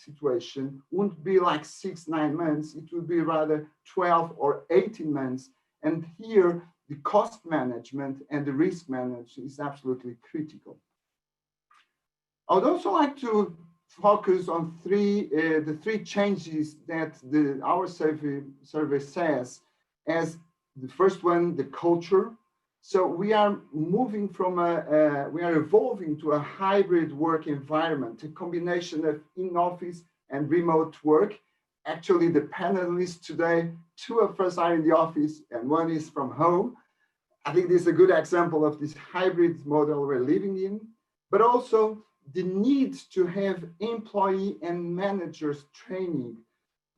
situation wouldn't be like 6-9 months, it would be rather 12 or 18 months. And here, the cost management and the risk management is absolutely critical. I would also like to focus on the three changes that our survey says. As the first one, the culture. So we are moving from we are evolving to a hybrid work environment, a combination of in-office and remote work. Actually, the panelists today, 2 of us are in the office and 1 is from home. I think this is a good example of this hybrid model we're living in, but also the need to have employee and managers training.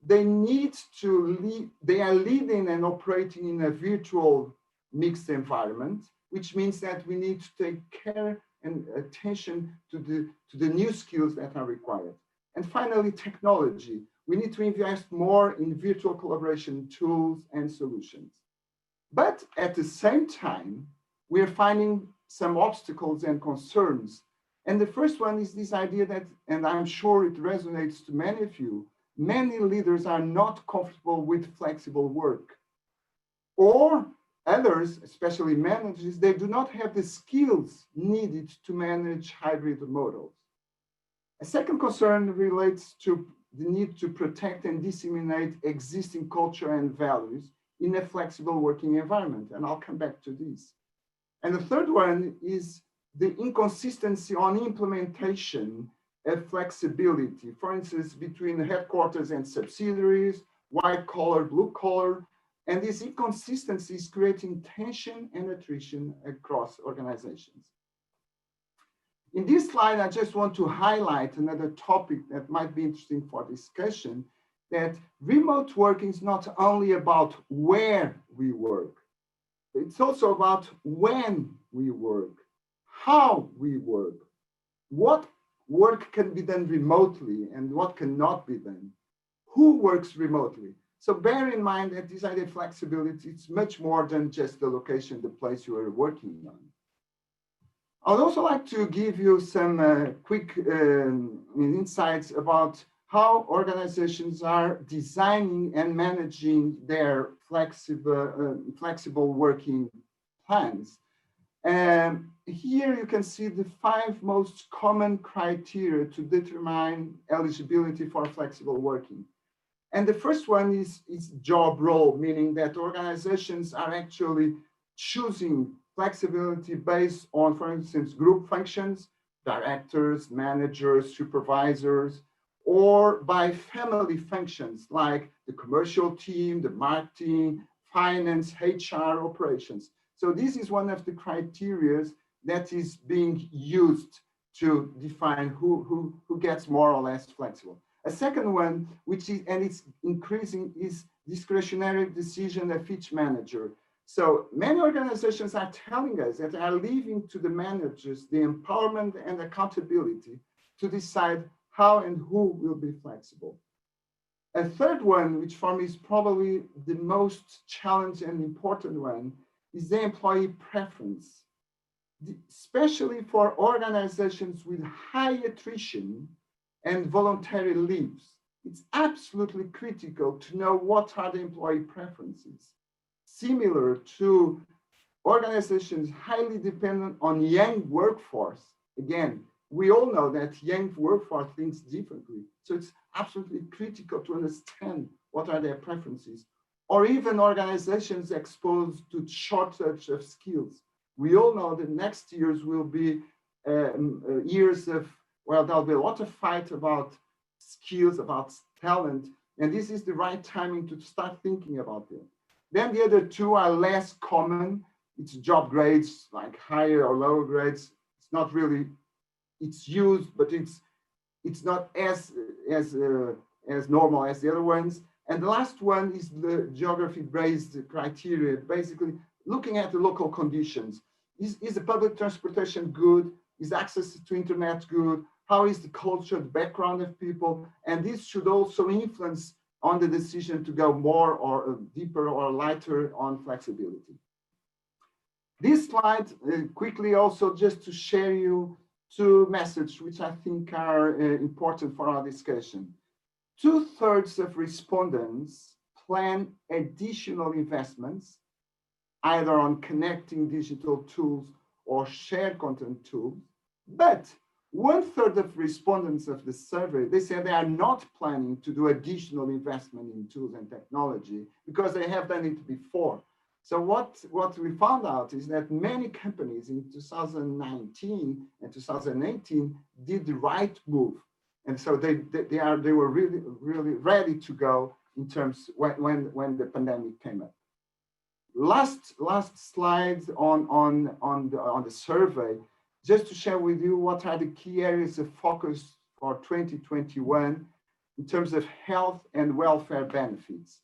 They need to lead, they are leading and operating in a virtual mixed environment, which means that we need to take care and attention to the new skills that are required. And finally, technology. We need to invest more in virtual collaboration tools and solutions. But at the same time, we're finding some obstacles and concerns. And the first one is this idea that, and I'm sure it resonates to many of you, many leaders are not comfortable with flexible work. Or others, especially managers, they do not have the skills needed to manage hybrid models. A second concern relates to the need to protect and disseminate existing culture and values in a flexible working environment, and I'll come back to this. And the third one is the inconsistency on implementation of flexibility, for instance, between headquarters and subsidiaries, white collar, blue collar, and this inconsistency is creating tension and attrition across organizations. In this slide, I just want to highlight another topic that might be interesting for discussion, that remote working is not only about where we work, it's also about when we work, how we work, what work can be done remotely and what cannot be done, who works remotely. So bear in mind that this idea of flexibility is much more than just the location, the place you are working on. I'd also like to give you some quick insights about how organizations are designing and managing their flexible working plans. Here you can see the 5 most common criteria to determine eligibility for flexible working. And the first one is job role, meaning that organizations are actually choosing flexibility based on, for instance, group functions, directors, managers, supervisors, or by family functions like the commercial team, the marketing, finance, HR, operations. So this is one of the criteria that is being used to define who gets more or less flexible. A second one, which is, and it's increasing, is discretionary decision of each manager. So many organizations are telling us that they are leaving to the managers the empowerment and accountability to decide how and who will be flexible. A third one, which for me is probably the most challenging and important one, is the employee preference, especially for organizations with high attrition and voluntary leaves. It's absolutely critical to know what are the employee preferences. Similar to organizations highly dependent on young workforce. Again, we all know that young workforce thinks differently. So it's absolutely critical to understand what are their preferences. Or even organizations exposed to shortage of skills. We all know that next years will be years of, well, there'll be a lot of fight about skills, about talent, and this is the right timing to start thinking about it. Then the other 2 are less common. It's job grades, like higher or lower grades. It's not really, it's used, but it's not as normal as the other ones. And the last one is the geography-based criteria, basically looking at the local conditions. Is the public transportation good? Is access to internet good? How is the culture, the background of people? And this should also influence on the decision to go more or deeper or lighter on flexibility. This slide quickly also just to share you two messages which I think are important for our discussion. 2/3 of respondents plan additional investments, either on connecting digital tools or shared content tools. But 1/3 of respondents of the survey, they say they are not planning to do additional investment in tools and technology because they have done it before. So what we found out is that many companies in 2019 and 2018 did the right move. And so they were really ready to go in terms when the pandemic came up. Last slide on the survey, just to share with you what are the key areas of focus for 2021 in terms of health and welfare benefits.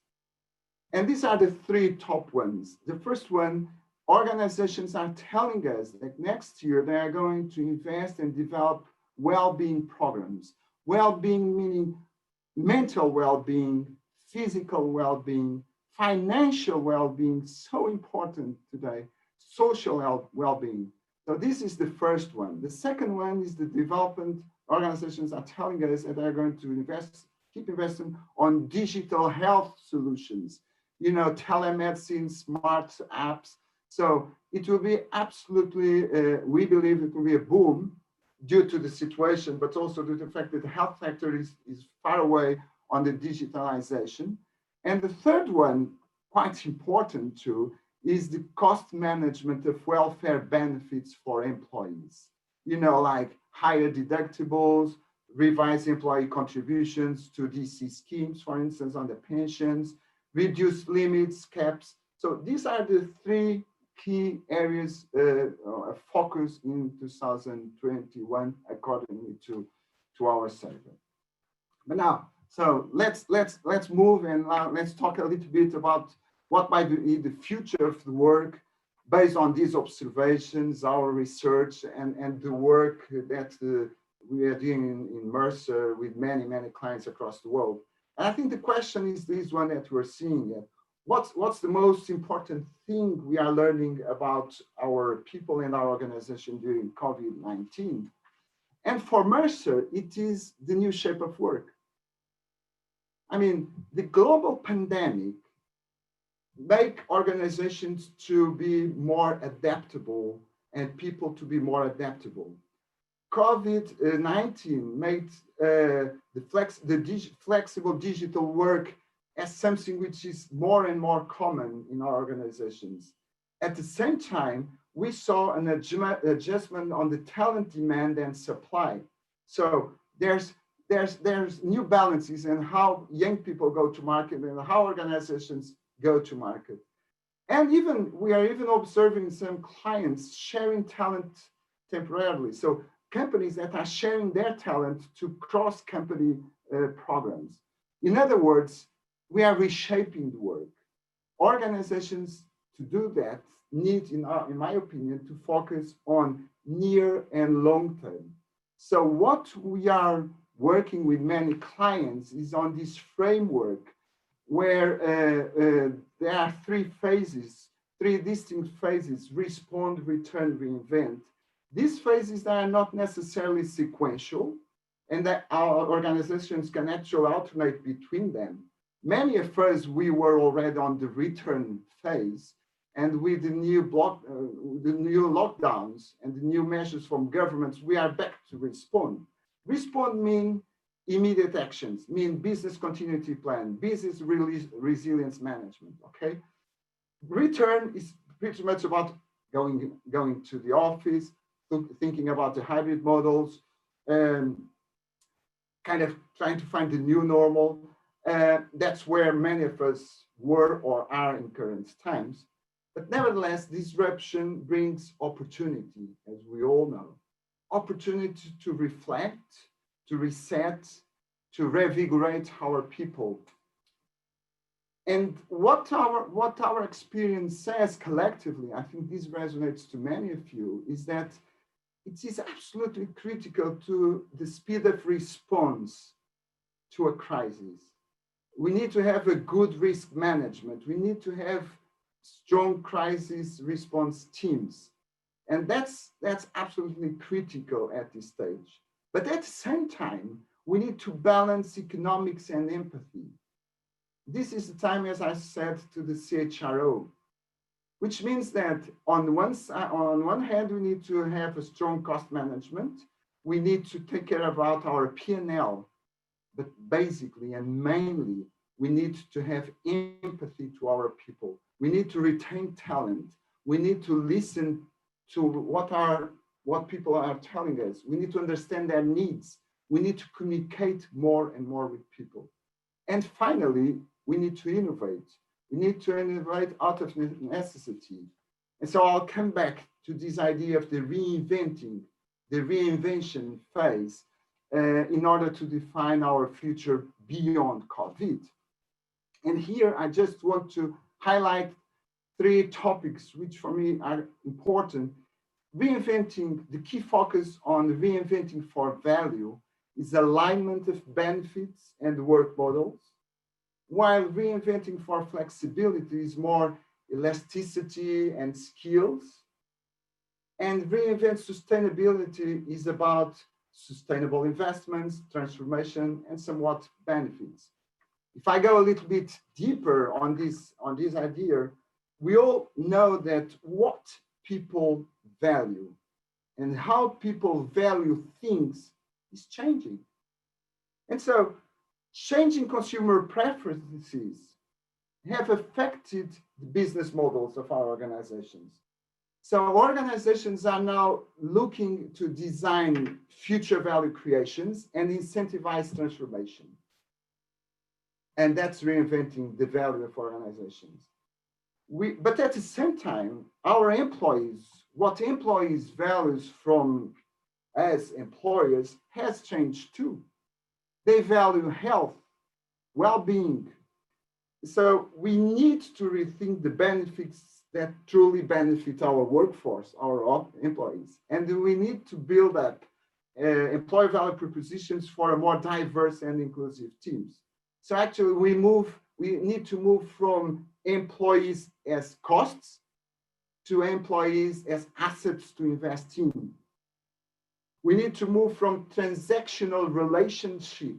And these are the three top ones. The first one, organizations are telling us that next year they are going to invest and develop well-being programs. Well-being meaning mental well-being, physical well-being, financial well-being, so important today, social well-being. So this is the first one. The second one is the development organizations are telling us that they're going to keep investing on digital health solutions, telemedicine, smart apps. So it will be absolutely, we believe it will be a boom due to the situation, but also due to the fact that the health sector is far away on the digitalization. And the third one, quite important too, is the cost management of welfare benefits for employees. Like higher deductibles, revise employee contributions to DC schemes, for instance, on the pensions, reduce limits, caps. So these are the three key areas of focus in 2021, according to our survey. But now, so let's move and let's talk a little bit about what might be the future of the work based on these observations, our research, and the work that we are doing in Mercer with many clients across the world. And I think the question is this one that we're seeing. What's the most important thing we are learning about our people and our organization during COVID-19? And for Mercer, it is the new shape of work. I mean, the global pandemic make organizations to be more adaptable and people to be more adaptable. COVID-19 made the flexible digital work as something which is more and more common in our organizations. At the same time, we saw an adjustment on the talent demand and supply. So there's new balances in how young people go to market and how organizations go to market. And we are even observing some clients sharing talent temporarily. So companies that are sharing their talent to cross-company programs. In other words, we are reshaping the work. Organizations to do that need, in my opinion, to focus on near and long term. So what we are working with many clients is on this framework where there are three distinct phases: respond, return, reinvent. These phases are not necessarily sequential, and that our organizations can actually alternate between them. Many of us, we were already on the return phase, and with the new lockdowns and the new measures from governments, we are back to respond. Respond means immediate actions, mean business continuity plan, business resilience management, okay? Return is pretty much about going to the office, thinking about the hybrid models, kind of trying to find the new normal. That's where many of us were or are in current times. But nevertheless, disruption brings opportunity, as we all know. Opportunity to reflect, to reset, to revigorate our people. And what our experience says collectively, I think this resonates to many of you, is that it is absolutely critical to the speed of response to a crisis. We need to have a good risk management. We need to have strong crisis response teams. And that's absolutely critical at this stage. But at the same time, we need to balance economics and empathy. This is the time, as I said, to the CHRO, which means that on one hand, we need to have a strong cost management. We need to take care about our P&L, but basically and mainly, we need to have empathy to our people. We need to retain talent. We need to listen to what people are telling us. We need to understand their needs. We need to communicate more and more with people. And finally, we need to innovate. We need to innovate out of necessity. And so I'll come back to this idea of the reinventing, the reinvention phase, in order to define our future beyond COVID. And here I just want to highlight 3 topics which for me are important. Reinventing, the key focus on reinventing for value is alignment of benefits and work models, while reinventing for flexibility is more elasticity and skills. And reinvent sustainability is about sustainable investments, transformation, and somewhat benefits. If I go a little bit deeper on this idea, we all know that what people value and how people value things is changing. And so changing consumer preferences have affected the business models of our organizations. So organizations are now looking to design future value creations and incentivize transformation. And that's reinventing the value of organizations. But at the same time, our employees, what employees values from as employers has changed too. They value health, well-being. So we need to rethink the benefits that truly benefit our workforce, our employees. And we need to build up employee value propositions for a more diverse and inclusive teams. So actually we need to move from employees as costs to employees as assets to invest in. We need to move from transactional relationship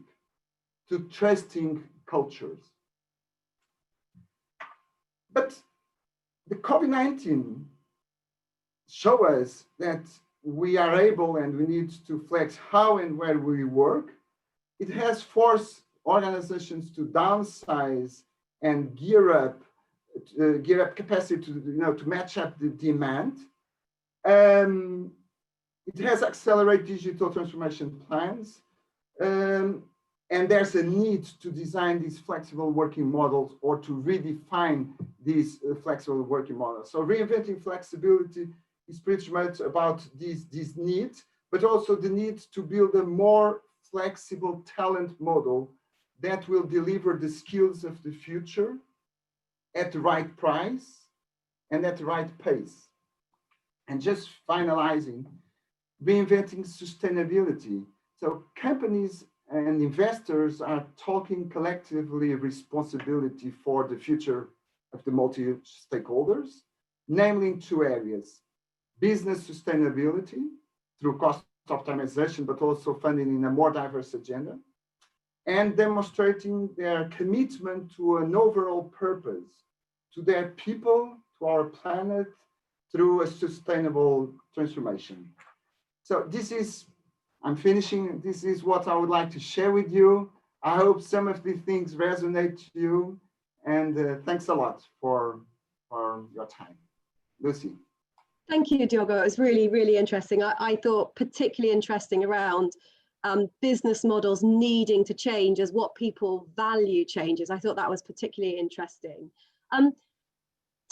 to trusting cultures. But the COVID-19 show us that we are able and we need to flex how and where we work. It has forced organizations to downsize and gear up capacity to match up the demand. It has accelerated digital transformation plans. And there's a need to design these flexible working models or to redefine these flexible working models. So reinventing flexibility is pretty much about these needs, but also the need to build a more flexible talent model that will deliver the skills of the future at the right price and at the right pace. And just finalizing, reinventing sustainability. So companies and investors are talking collectively responsibility for the future of the multi-stakeholders, namely in 2 areas: business sustainability through cost optimization, but also funding in a more diverse agenda, and demonstrating their commitment to an overall purpose, to their people, to our planet, through a sustainable transformation. So I'm finishing. This is what I would like to share with you. I hope some of these things resonate to you. And thanks a lot for your time. Lucy. Thank you, Diogo. It was really, really interesting. I thought particularly interesting around business models needing to change as what people value changes. I thought that was particularly interesting.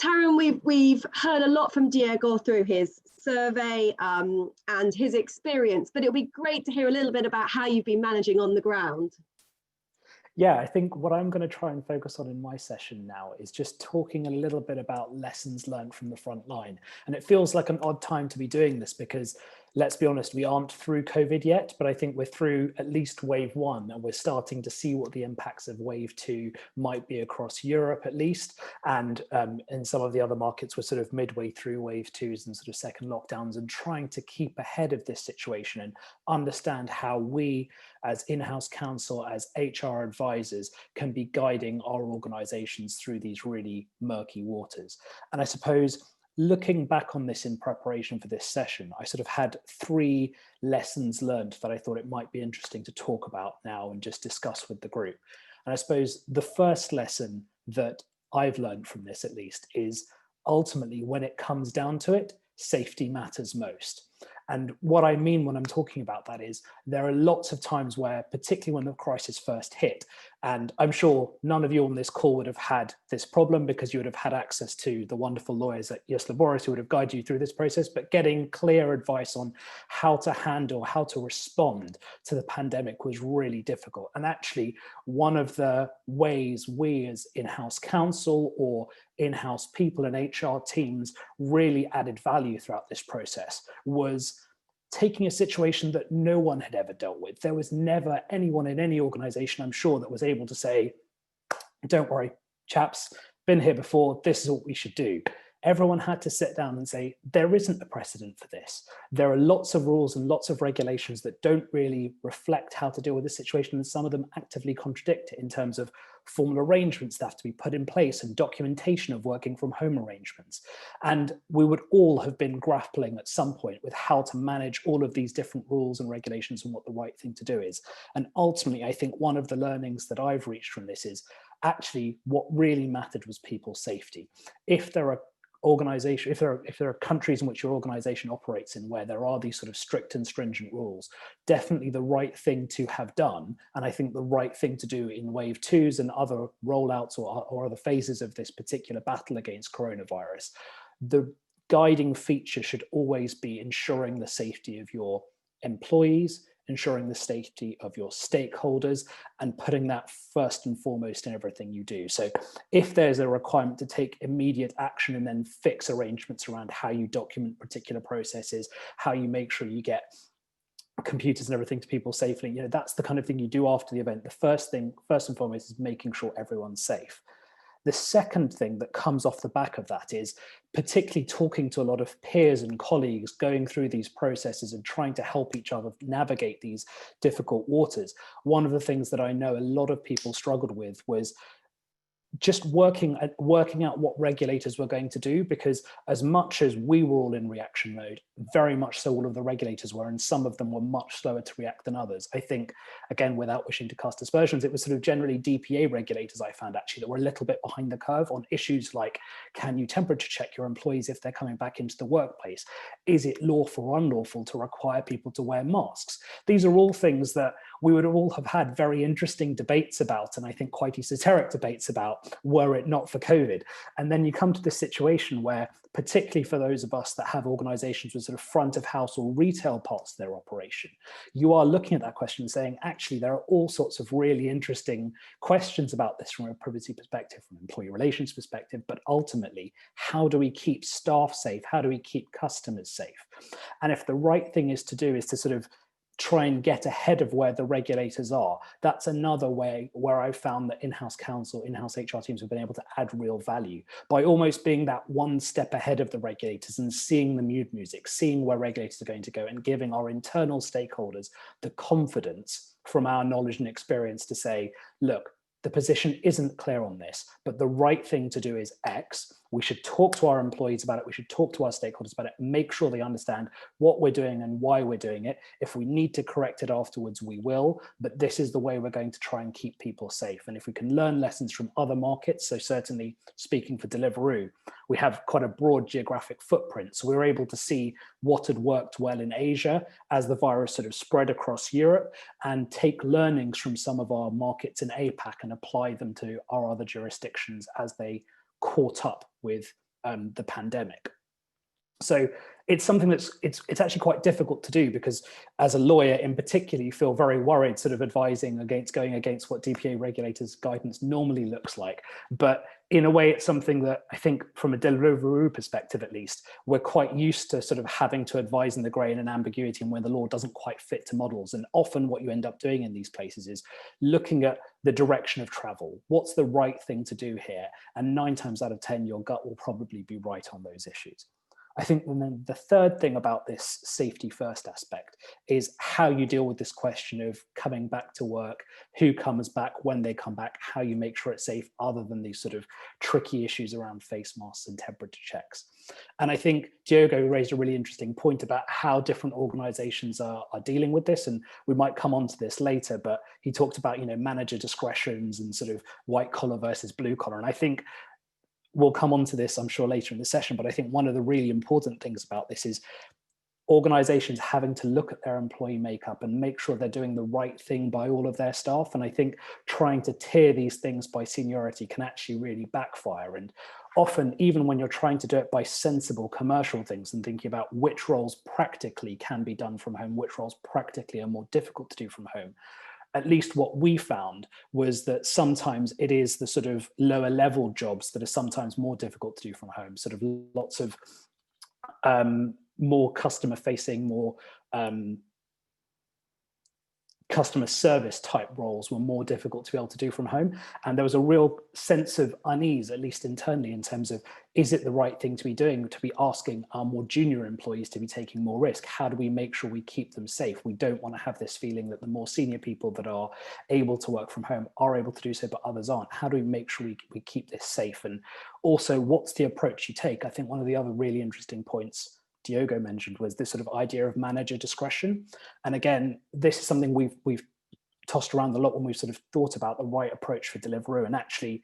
Taryn, we've heard a lot from Diego through his survey and his experience, but it'll be great to hear a little bit about how you've been managing on the ground. Yeah, I think what I'm going to try and focus on in my session now is just talking a little bit about lessons learned from the front line. And it feels like an odd time to be doing this because let's be honest, we aren't through COVID yet, but I think we're through at least wave 1, and we're starting to see what the impacts of wave 2 might be across Europe at least. And in some of the other markets, we're sort of midway through wave 2s and sort of second lockdowns, and trying to keep ahead of this situation and understand how we as in-house counsel, as HR advisors, can be guiding our organizations through these really murky waters. And I suppose looking back on this in preparation for this session, I sort of had 3 lessons learned that I thought it might be interesting to talk about now and just discuss with the group. And I suppose the first lesson that I've learned from this, at least, is ultimately when it comes down to it, safety matters most. And what I mean when I'm talking about that is there are lots of times where, particularly when the crisis first hit, and I'm sure none of you on this call would have had this problem because you would have had access to the wonderful lawyers at Yes Laboris who would have guided you through this process, but getting clear advice on how to handle, how to respond to the pandemic was really difficult. And actually, one of the ways we as in-house counsel or in-house people and HR teams really added value throughout this process was taking a situation that no one had ever dealt with. There was never anyone in any organization, I'm sure, that was able to say, don't worry, chaps, been here before, this is what we should do. Everyone had to sit down and say, there isn't a precedent for this. There are lots of rules and lots of regulations that don't really reflect how to deal with this situation, and some of them actively contradict it in terms of formal arrangements that have to be put in place and documentation of working from home arrangements. And we would all have been grappling at some point with how to manage all of these different rules and regulations and what the right thing to do is. And ultimately, I think one of the learnings that I've reached from this is actually what really mattered was people's safety. If there are if there are countries in which your organization operates in where there are these sort of strict and stringent rules, definitely the right thing to have done, and I think the right thing to do in wave 2s and other rollouts or other phases of this particular battle against coronavirus, the guiding feature should always be ensuring the safety of your employees, ensuring the safety of your stakeholders, and putting that first and foremost in everything you do. So if there's a requirement to take immediate action and then fix arrangements around how you document particular processes, how you make sure you get computers and everything to people safely, that's the kind of thing you do after the event. The first and foremost is making sure everyone's safe. The second thing that comes off the back of that is particularly talking to a lot of peers and colleagues, going through these processes and trying to help each other navigate these difficult waters. One of the things that I know a lot of people struggled with was just working out what regulators were going to do, because as much as we were all in reaction mode, very much so all of the regulators were, and some of them were much slower to react than others. I think, again, without wishing to cast aspersions, it was sort of generally DPA regulators I found actually that were a little bit behind the curve on issues like, can you temperature check your employees if they're coming back into the workplace? Is it lawful or unlawful to require people to wear masks? These are all things that we would all have had very interesting debates about, and I think quite esoteric debates about, were it not for COVID. And then you come to this situation where, particularly for those of us that have organizations with sort of front of house or retail parts of their operation, you are looking at that question and saying, actually, there are all sorts of really interesting questions about this from a privacy perspective, from an employee relations perspective, but ultimately, how do we keep staff safe? How do we keep customers safe? And if the right thing is to do is to sort of try and get ahead of where the regulators are, that's another way where I've found that in-house counsel, in-house HR teams have been able to add real value by almost being that one step ahead of the regulators and seeing the mood music, seeing where regulators are going to go, and giving our internal stakeholders the confidence from our knowledge and experience to say, look, the position isn't clear on this, but the right thing to do is X. We should talk to our employees about it. We should talk to our stakeholders about it, make sure they understand what we're doing and why we're doing it. If we need to correct it afterwards, we will, but this is the way we're going to try and keep people safe. And if we can learn lessons from other markets, so certainly speaking for Deliveroo, we have quite a broad geographic footprint. So we were able to see what had worked well in Asia as the virus sort of spread across Europe, and take learnings from some of our markets in APAC and apply them to our other jurisdictions as they caught up with the pandemic. So it's something that's it's actually quite difficult to do, because as a lawyer in particular, you feel very worried sort of advising against going against what DPA regulators guidance normally looks like. But in a way, it's something that I think from a Deliveroo perspective, at least, we're quite used to sort of having to advise in the grey and an ambiguity and when the law doesn't quite fit to models. And often what you end up doing in these places is looking at the direction of travel. What's the right thing to do here? And 9 times out of 10, your gut will probably be right on those issues. I think then the third thing about this safety first aspect is how you deal with this question of coming back to work, who comes back, when they come back, how you make sure it's safe, other than these sort of tricky issues around face masks and temperature checks. And I think Diogo raised a really interesting point about how different organizations are dealing with this. And we might come on to this later, but he talked about, manager discretions and sort of white collar versus blue collar. And I think we'll come on to this, I'm sure, later in the session, but I think one of the really important things about this is organizations having to look at their employee makeup and make sure they're doing the right thing by all of their staff. And I think trying to tier these things by seniority can actually really backfire. And often, even when you're trying to do it by sensible commercial things and thinking about which roles practically can be done from home, which roles practically are more difficult to do from home, at least what we found was that sometimes it is the sort of lower level jobs that are sometimes more difficult to do from home, sort of lots of more customer facing, more customer service type roles were more difficult to be able to do from home. And there was a real sense of unease, at least internally, in terms of, is it the right thing to be doing, to be asking our more junior employees to be taking more risk? How do we make sure we keep them safe? We don't want to have this feeling that the more senior people that are able to work from home are able to do so, but others aren't. How do we make sure we keep this safe? And also, what's the approach you take? I think one of the other really interesting points Diogo mentioned was this sort of idea of manager discretion. And again, this is something we've tossed around a lot when we've sort of thought about the right approach for Deliveroo. And actually,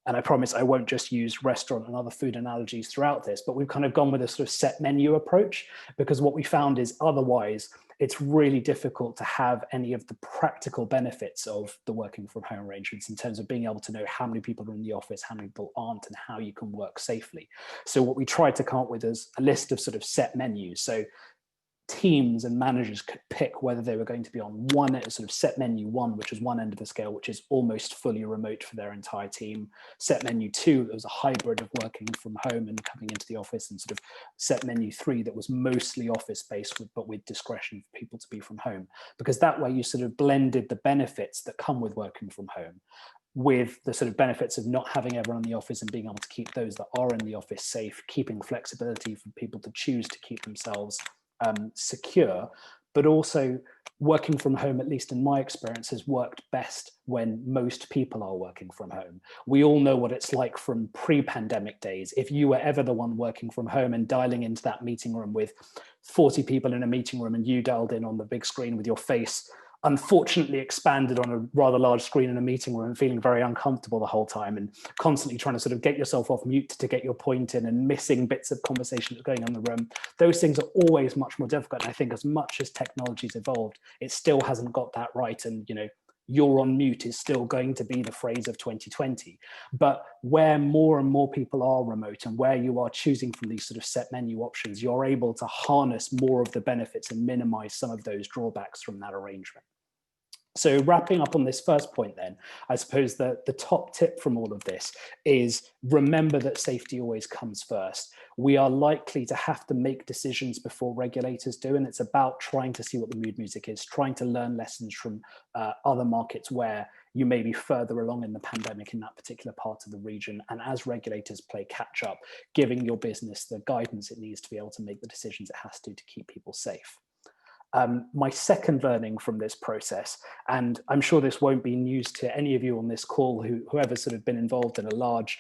and I promise I won't just use restaurant and other food analogies throughout this, but we've kind of gone with a sort of set menu approach, because what we found is otherwise it's really difficult to have any of the practical benefits of the working from home arrangements in terms of being able to know how many people are in the office, how many people aren't, and how you can work safely. So what we tried to come up with is a list of sort of set menus. So teams and managers could pick whether they were going to be on one sort of set menu 1, which is one end of the scale, which is almost fully remote for their entire team. Set menu 2, that was a hybrid of working from home and coming into the office, and sort of set menu 3 that was mostly office based, but with discretion for people to be from home. Because that way you sort of blended the benefits that come with working from home with the sort of benefits of not having everyone in the office and being able to keep those that are in the office safe, keeping flexibility for people to choose to keep themselves secure, but also working from home, at least in my experience, has worked best when most people are working from home. We all know what it's like from pre-pandemic days. If you were ever the one working from home and dialing into that meeting room with 40 people in a meeting room and you dialed in on the big screen with your face unfortunately expanded on a rather large screen in a meeting room, feeling very uncomfortable the whole time and constantly trying to sort of get yourself off mute to get your point in and missing bits of conversation that's going on in the room. Those things are always much more difficult. And I think as much as technology's evolved, it still hasn't got that right. And, you're on mute is still going to be the phrase of 2020. But where more and more people are remote and where you are choosing from these sort of set menu options, you're able to harness more of the benefits and minimize some of those drawbacks from that arrangement. So wrapping up on this first point then, I suppose that the top tip from all of this is remember that safety always comes first. We are likely to have to make decisions before regulators do, and it's about trying to see what the mood music is, trying to learn lessons from other markets where you may be further along in the pandemic in that particular part of the region. And as regulators play catch up, giving your business the guidance it needs to be able to make the decisions it has to keep people safe. My second learning from this process, and I'm sure this won't be news to any of you on this call, whoever's sort of been involved in a large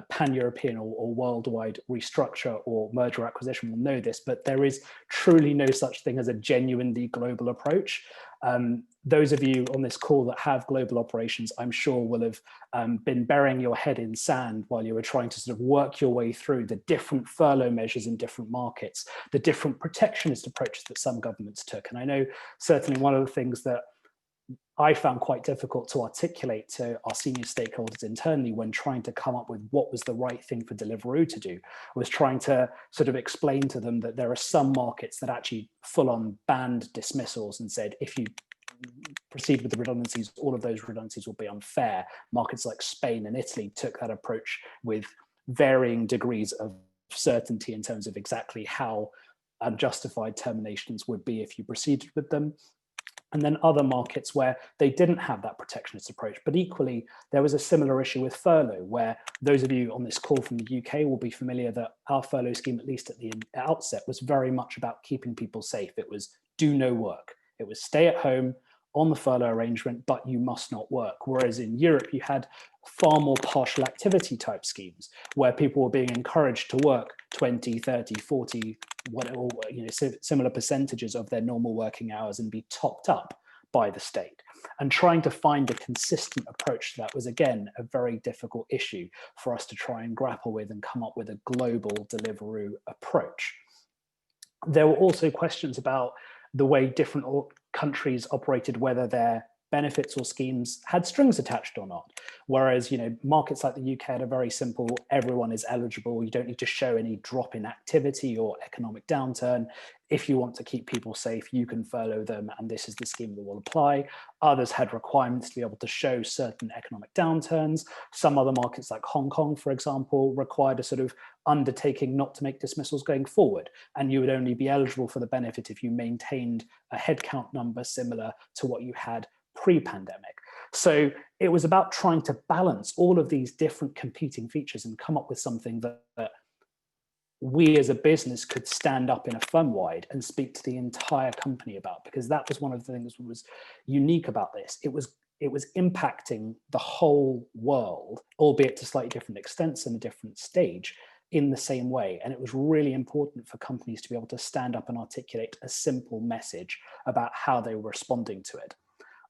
pan-European or worldwide restructure or merger acquisition will know this, but there is truly no such thing as a genuinely global approach. Those of you on this call that have global operations, I'm sure will have been burying your head in sand while you were trying to sort of work your way through the different furlough measures in different markets, the different protectionist approaches that some governments took. And I know certainly one of the things that I found quite difficult to articulate to our senior stakeholders internally when trying to come up with what was the right thing for Deliveroo to do, was trying to sort of explain to them that there are some markets that actually full on banned dismissals and said, if you proceed with the redundancies, all of those redundancies will be unfair. Markets like Spain and Italy took that approach with varying degrees of certainty in terms of exactly how unjustified terminations would be if you proceeded with them. And then other markets where they didn't have that protectionist approach. But equally, there was a similar issue with furlough, where those of you on this call from the UK will be familiar that our furlough scheme, at least at the outset, was very much about keeping people safe. It was do no work. It was stay at home on the furlough arrangement, but you must not work. Whereas in Europe, you had far more partial activity type schemes where people were being encouraged to work 20, 30, 40, whatever, similar percentages of their normal working hours and be topped up by the state. And trying to find a consistent approach to that was, again, a very difficult issue for us to try and grapple with and come up with a global Deliveroo approach. There were also questions about the way different countries operated, whether their benefits or schemes had strings attached or not. Whereas, markets like the UK had a very simple, everyone is eligible. You don't need to show any drop in activity or economic downturn. If you want to keep people safe, you can furlough them, and this is the scheme that will apply. Others had requirements to be able to show certain economic downturns. Some other markets like Hong Kong, for example, required a sort of undertaking not to make dismissals going forward. And you would only be eligible for the benefit if you maintained a headcount number similar to what you had pre-pandemic. So it was about trying to balance all of these different competing features and come up with something that we as a business could stand up in a firm-wide and speak to the entire company about, because that was one of the things that was unique about this. It was impacting the whole world, albeit to slightly different extents and a different stage, in the same way. And it was really important for companies to be able to stand up and articulate a simple message about how they were responding to it.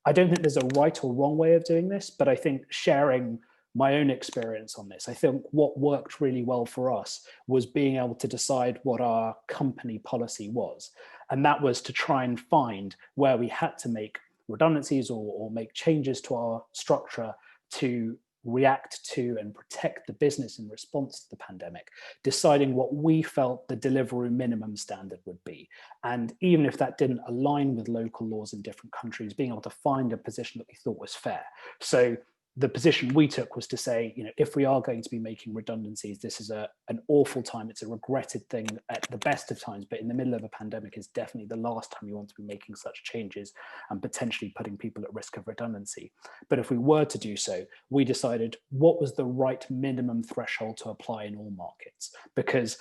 I don't think there's a right or wrong way of doing this, but I think sharing my own experience on this, I think what worked really well for us was being able to decide what our company policy was. And that was to try and find where we had to make redundancies or make changes to our structure to react to and protect the business in response to the pandemic, deciding what we felt the Deliveroo minimum standard would be. And even if that didn't align with local laws in different countries, being able to find a position that we thought was fair. So the position we took was to say, if we are going to be making redundancies, this is an awful time. It's a regretted thing at the best of times, but in the middle of a pandemic is definitely the last time you want to be making such changes and potentially putting people at risk of redundancy. But if we were to do so, we decided what was the right minimum threshold to apply in all markets. Because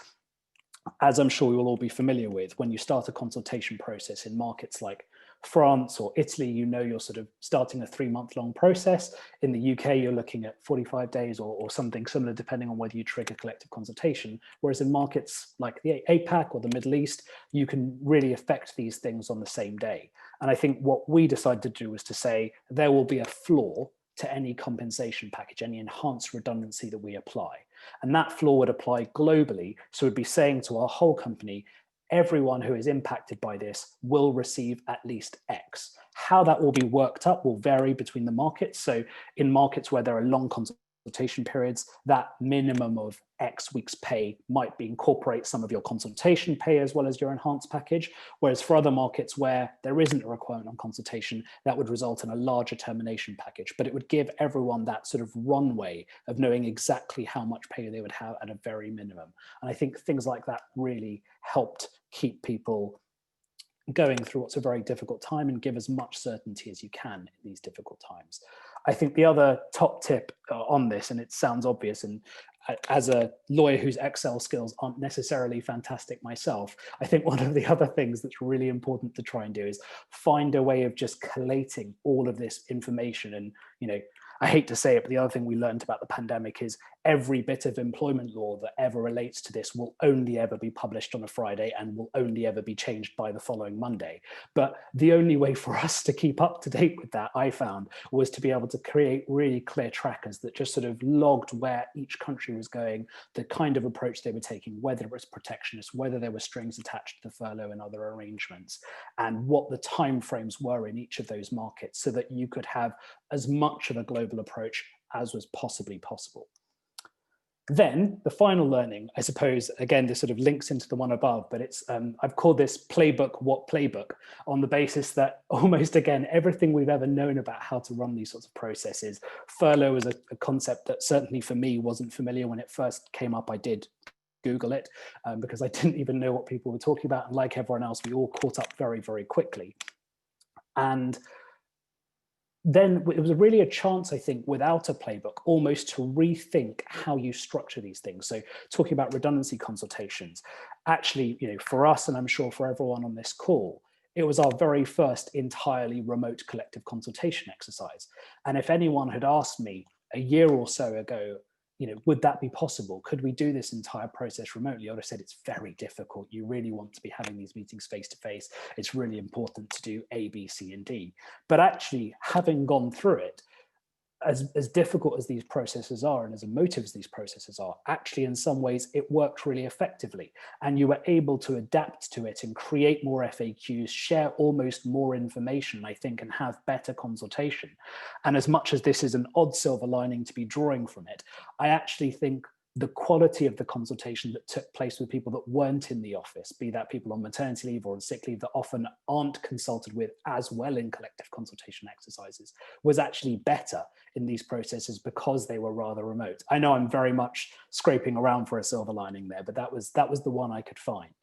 as I'm sure we will all be familiar with, when you start a consultation process in markets like France or Italy, you're sort of starting a 3-month-long process. In the UK, you're looking at 45 days or something similar, depending on whether you trigger collective consultation. Whereas in markets like the APAC or the Middle East, you can really affect these things on the same day. And I think what we decided to do was to say there will be a floor to any compensation package, any enhanced redundancy that we apply. And that floor would apply globally. So we'd be saying to our whole company, everyone who is impacted by this will receive at least X. How that will be worked up will vary between the markets. So in markets where there are long consultation periods, that minimum of X weeks pay might incorporate some of your consultation pay as well as your enhanced package. Whereas for other markets where there isn't a requirement on consultation, that would result in a larger termination package. But it would give everyone that sort of runway of knowing exactly how much pay they would have at a very minimum. And I think things like that really helped keep people going through what's a very difficult time and give as much certainty as you can in these difficult times. I think the other top tip on this, and it sounds obvious, and as a lawyer whose Excel skills aren't necessarily fantastic myself, I think one of the other things that's really important to try and do is find a way of just collating all of this information. And, I hate to say it, but the other thing we learned about the pandemic is every bit of employment law that ever relates to this will only ever be published on a Friday and will only ever be changed by the following Monday. But the only way for us to keep up to date with that, I found, was to be able to create really clear trackers that just sort of logged where each country was going, the kind of approach they were taking, whether it was protectionist, whether there were strings attached to the furlough and other arrangements, and what the timeframes were in each of those markets, so that you could have as much of a global approach as was possibly possible. Then the final learning, I suppose, again, this sort of links into the one above, but it's, I've called this playbook, what playbook, on the basis that almost, again, everything we've ever known about how to run these sorts of processes, furlough is a concept that certainly for me wasn't familiar when it first came up. I did Google it because I didn't even know what people were talking about. And like everyone else, we all caught up very, very quickly. And then it was really a chance, I think, without a playbook, almost to rethink how you structure these things. So talking about redundancy consultations, actually, for us, and I'm sure for everyone on this call, it was our very first entirely remote collective consultation exercise. And if anyone had asked me a year or so ago, would that be possible? Could we do this entire process remotely? I would have said it's very difficult. You really want to be having these meetings face to face. It's really important to do A, B, C, and D. But actually, having gone through it, as difficult as these processes are and as emotive as these processes are, actually in some ways it worked really effectively, and you were able to adapt to it and create more FAQs, share almost more information, I think, and have better consultation. And as much as this is an odd silver lining to be drawing from it, I actually think the quality of the consultation that took place with people that weren't in the office, be that people on maternity leave or on sick leave that often aren't consulted with as well in collective consultation exercises, was actually better in these processes because they were rather remote. I know I'm very much scraping around for a silver lining there, but that was the one I could find.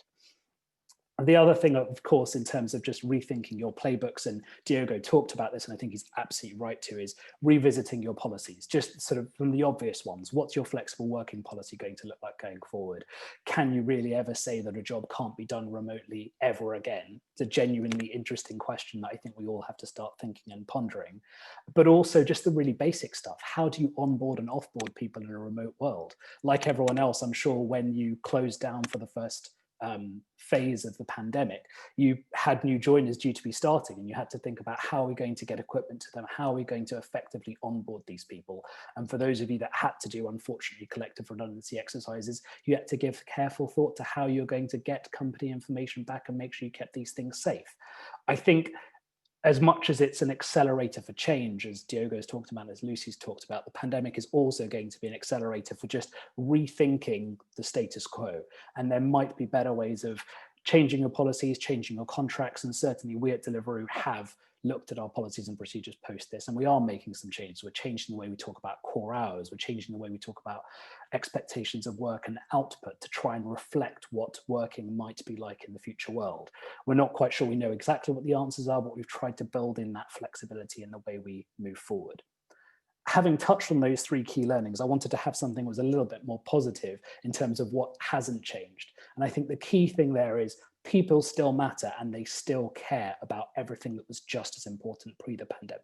And the other thing, of course, in terms of just rethinking your playbooks, and Diogo talked about this, and I think he's absolutely right to, is revisiting your policies, just sort of from the obvious ones. What's your flexible working policy going to look like going forward? Can you really ever say that a job can't be done remotely ever again? It's a genuinely interesting question that I think we all have to start thinking and pondering. But also just the really basic stuff. How do you onboard and offboard people in a remote world? Like everyone else, I'm sure when you closed down for the first phase of the pandemic, you had new joiners due to be starting, and you had to think about how are we going to get equipment to them, how are we going to effectively onboard these people. And for those of you that had to do, unfortunately, collective redundancy exercises, you had to give careful thought to how you're going to get company information back and make sure you kept these things safe. I think as much as it's an accelerator for change, as Diogo's talked about, as Lucy's talked about, the pandemic is also going to be an accelerator for just rethinking the status quo. And there might be better ways of changing your policies, changing your contracts. And certainly we at Deliveroo have looked at our policies and procedures post this, and we are making some changes. We're changing the way we talk about core hours. We're changing the way we talk about expectations of work and output to try and reflect what working might be like in the future world. We're not quite sure we know exactly what the answers are, but we've tried to build in that flexibility in the way we move forward. Having touched on those three key learnings, I wanted to have something that was a little bit more positive in terms of what hasn't changed. And I think the key thing there is people still matter and they still care about everything that was just as important pre the pandemic.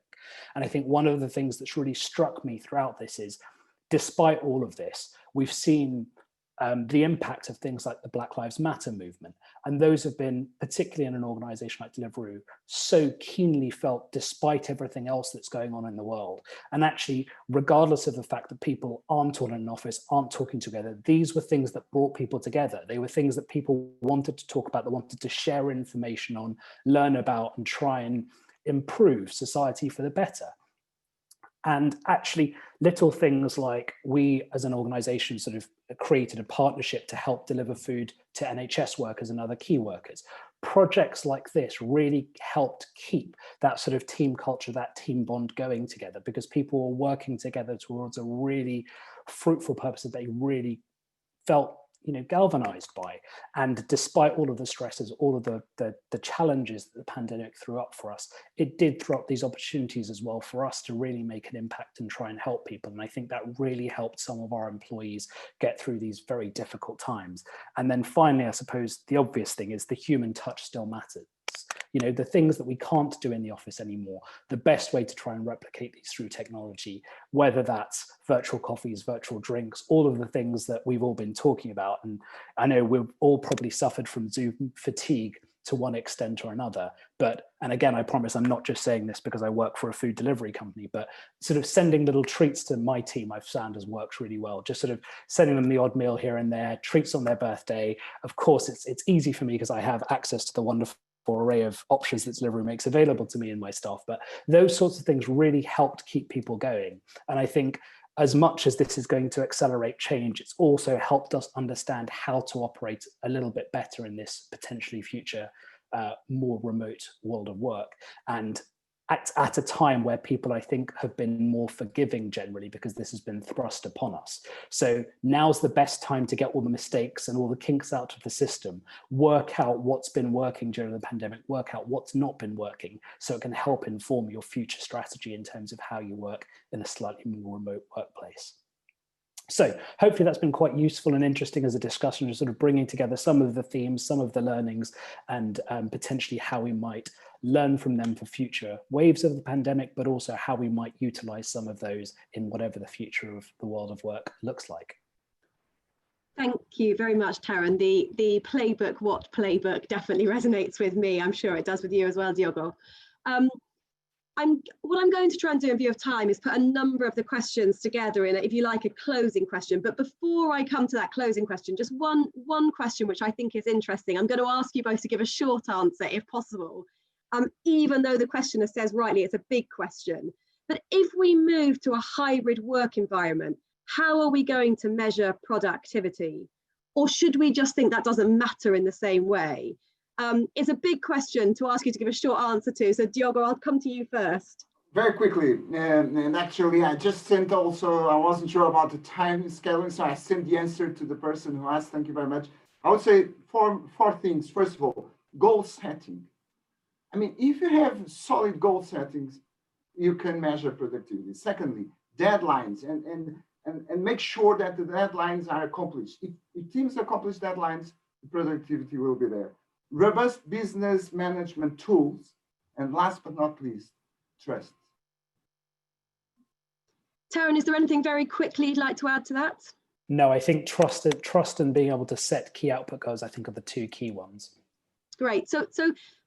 And I think one of the things that's really struck me throughout this is, despite all of this, we've seen the impact of things like the Black Lives Matter movement. And those have been, particularly in an organization like Deliveroo, so keenly felt despite everything else that's going on in the world. And actually, regardless of the fact that people aren't all in an office, aren't talking together, these were things that brought people together. They were things that people wanted to talk about, that wanted to share information on, learn about, and try and improve society for the better. And actually, little things like we as an organization sort of created a partnership to help deliver food to NHS workers and other key workers. Projects like this really helped keep that sort of team culture, that team bond going together, because people were working together towards a really fruitful purpose that they really felt galvanized by. And despite all of the stresses, all of the challenges that the pandemic threw up for us, it did throw up these opportunities as well for us to really make an impact and try and help people. And I think that really helped some of our employees get through these very difficult times. And then finally, I suppose the obvious thing is the human touch still matters. you know, the things that we can't do in the office anymore, the best way to try and replicate these through technology, whether that's virtual coffees, virtual drinks, all of the things that we've all been talking about. And I know we've all probably suffered from Zoom fatigue to one extent or another. But, and again, I promise I'm not just saying this because I work for a food delivery company, but sort of sending little treats to my team I've found has worked really well. Just sort of sending them the odd meal here and there, treats on their birthday. Of course, it's easy for me because I have access to the wonderful array of options that delivery makes available to me and my staff. But those sorts of things really helped keep people going. And I think as much as this is going to accelerate change, it's also helped us understand how to operate a little bit better in this potentially future, more remote world of work. And at a time where people, I think, have been more forgiving generally because this has been thrust upon us. So now's the best time to get all the mistakes and all the kinks out of the system, work out what's been working during the pandemic, work out what's not been working, so it can help inform your future strategy in terms of how you work in a slightly more remote workplace. So hopefully that's been quite useful and interesting as a discussion, just sort of bringing together some of the themes, some of the learnings, and potentially how we might learn from them for future waves of the pandemic, but also how we might utilize some of those in whatever the future of the world of work looks like. Thank you very much, Taryn. The playbook, what playbook, definitely resonates with me. I'm sure it does with you as well, Diogo. What I'm going to try and do in view of time is put a number of the questions together in, if you like, a closing question. But before I come to that closing question, just one question which I think is interesting. I'm going to ask you both to give a short answer if possible, even though the questioner says rightly it's a big question. But if we move to a hybrid work environment, how are we going to measure productivity? Or should we just think that doesn't matter in the same way? It's a big question to ask you to give a short answer to. So Diogo, I'll come to you first. Very quickly, and actually I just sent also, I wasn't sure about the time scheduling, so I sent the answer to the person who asked. Thank you very much. I would say four things. First of all, goal setting. I mean, if you have solid goal settings, you can measure productivity. Secondly, deadlines, and make sure that the deadlines are accomplished. If teams accomplish deadlines, the productivity will be there. Robust business management tools, and last but not least, trust. Taryn, is there anything very quickly you'd like to add to that? No, I think trust and being able to set key output goals, I think, are the two key ones. Great. So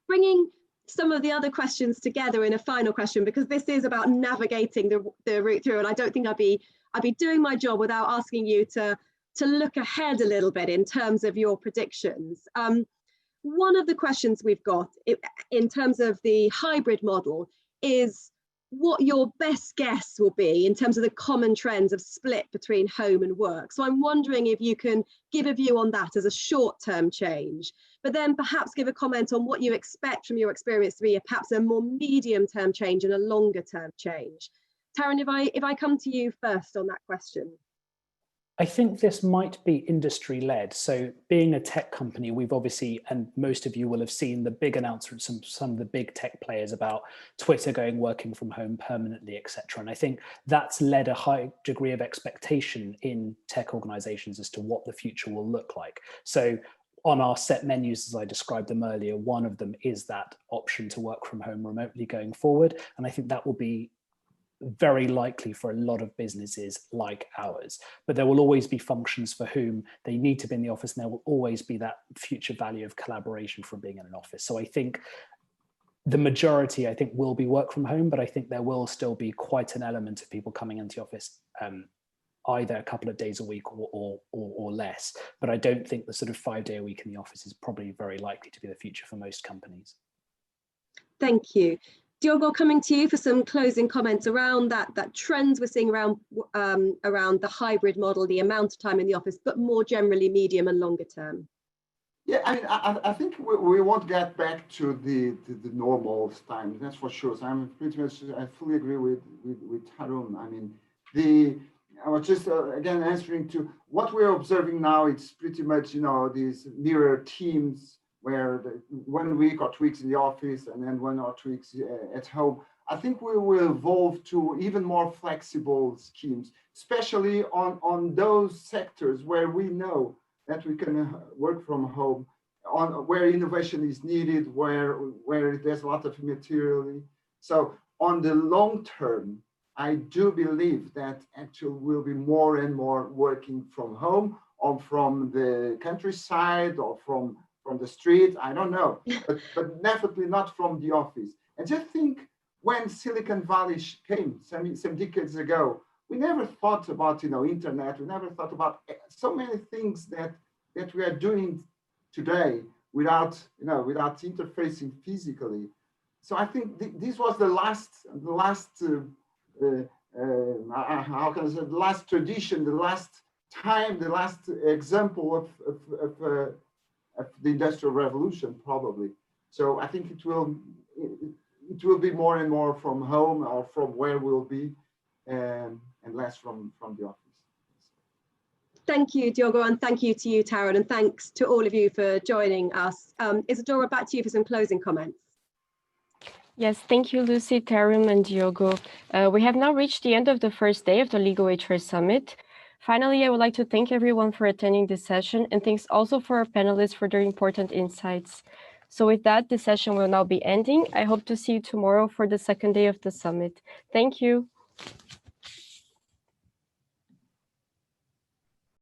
bringing some of the other questions together in a final question, because this is about navigating the route through, and I don't think I'd be doing my job without asking you to look ahead a little bit in terms of your predictions. One of the questions we've got in terms of the hybrid model is what your best guess will be in terms of the common trends of split between home and work. So I'm wondering if you can give a view on that as a short-term change, but then perhaps give a comment on what you expect from your experience to be perhaps a more medium-term change and a longer-term change. Taryn, if I come to you first on that question. I think this might be industry-led. So being a tech company, we've obviously, and most of you will have seen the big announcements from some of the big tech players about Twitter working from home permanently, etc. And I think that's led a high degree of expectation in tech organizations as to what the future will look like. So on our set menus, as I described them earlier, one of them is that option to work from home remotely going forward. And I think that will be very likely for a lot of businesses like ours, but there will always be functions for whom they need to be in the office, and there will always be that future value of collaboration from being in an office. So I think the majority, I think, will be work from home, but I think there will still be quite an element of people coming into the office either a couple of days a week or less. But I don't think the sort of 5-day a week in the office is probably very likely to be the future for most companies. Thank you. Diogo, coming to you for some closing comments around that trends we're seeing around the hybrid model, the amount of time in the office, but more generally medium and longer term. Yeah, I mean, I think we won't get back to the normal time, that's for sure. So I'm pretty much, I fully agree with Tarun. I mean, I was just again answering to what we're observing now. It's pretty much, these mirror teams where 1 week or 2 weeks in the office and then 1 or 2 weeks at home. I think we will evolve to even more flexible schemes, especially on those sectors where we know that we can work from home on where innovation is needed, where there's a lot of material. So on the long term, I do believe that actually will be more and more working from home or from the countryside or from the street. I don't know, but definitely not from the office. And just think, when Silicon Valley came some decades ago, we never thought about internet. We never thought about so many things that we are doing today without interfacing physically. So I think this was the last how can I say, the last tradition, the last time, the last example of the Industrial Revolution, probably. So I think it will be more and more from home or from where we'll be, and less from the office. Thank you, Diogo, and thank you to you, Taryn, and thanks to all of you for joining us. Isadora, back to you for some closing comments. Yes, thank you, Lucy, Taryn, and Diogo. We have now reached the end of the first day of the Legal HR Summit. Finally, I would like to thank everyone for attending this session, and thanks also for our panelists for their important insights. So with that, the session will now be ending. I hope to see you tomorrow for the second day of the summit. Thank you.